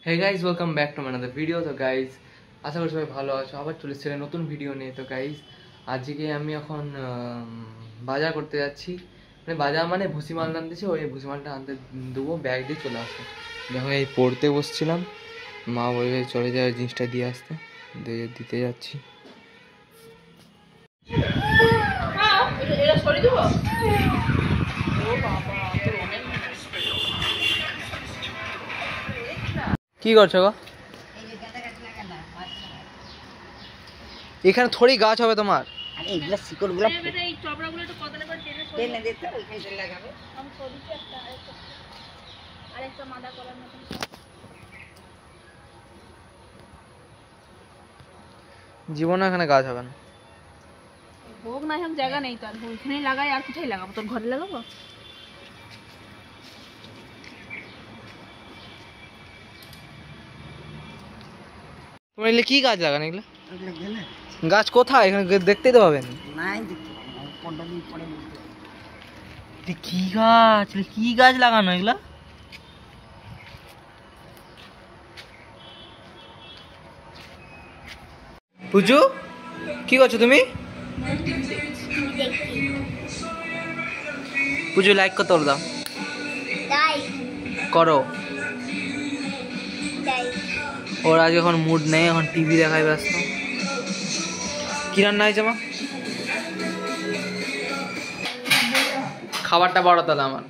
Hey guys, welcome back to another video. তো guys আশা করি সবাই ভালো আছো। আবার চলে এসেছি নতুন ভিডিও নিয়ে। তো গাইজ আজকে আমি এখন বাজার করতে যাচ্ছি, মানে বাজার মানে ভুসিমাল আনতেছি, ওই ভুসিমালটা আনতে দেবো, ব্যাগ দিয়ে চলে আসবো। দেখো এই পড়তে বসছিলাম, মা বলবে চলে যায় ওই জিনিসটা দিয়ে আসতে, দিতে যাচ্ছি। কি করছো গো? এখানে থোড়ি গাছ হবে তোমার। আরে এগুলা শিকড়গুলো এই চবড়াগুলো একটু কতনে করে টেনে দিতে ওইখানে লাগাবে। আমি সরিছি আরেকটা মাদা করার মতন। জীবনে এখানে গাছ হবে না। হোক না হোক জায়গা নেই তো, আর ওইখানেই লাগাই, আর কোথায় লাগাবো? তোর ঘরে লাগাবো? তোমার এগুলো কি গাছ লাগানো? এগুলো গাছ কোথায়? এখানে দেখতেই তো পাবেন। কি গাছ, কি গাছ লাগানো এগুলা? পুজু কি করছো তুমি? পুজু লাইক কত দাও? করো। ওর আজ এখন মুড নেই, এখন টিভি দেখায় ব্যস্ত। কি রান্না হয়েছে মা? খাবারটা বড় তাহলে আমার।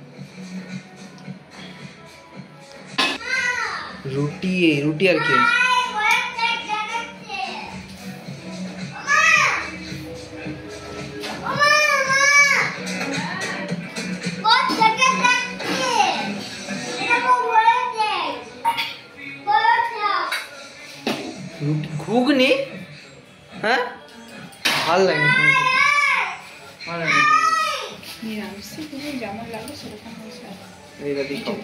রুটি রুটি আর কি? ঘুগনি? হ্যাঁ ভালো লাগে। এইটা দিয়ে খাবো,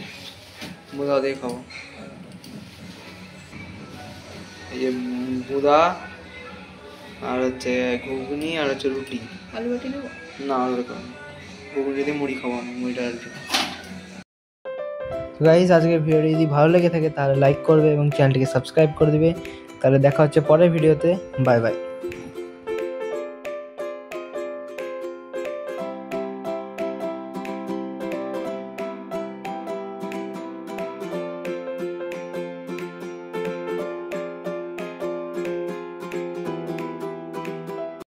বুদা দিয়ে খাবো। এই যে বুদা আর হচ্ছে ঘুগনি আর হচ্ছে রুটি। আলু বাটি নেবো না, আলু খাবো, ঘুগনি দিয়ে মুড়ি খাবো আমি, মুড়িটা আর কি। গাইস আজকের ভিডিওটি যদি ভালো লেগে থাকে তাহলে লাইক করবে এবং চ্যানেলটিকে সাবস্ক্রাইব করে দিবে। তাহলে দেখা হচ্ছে পরের ভিডিওতে। Bye bye.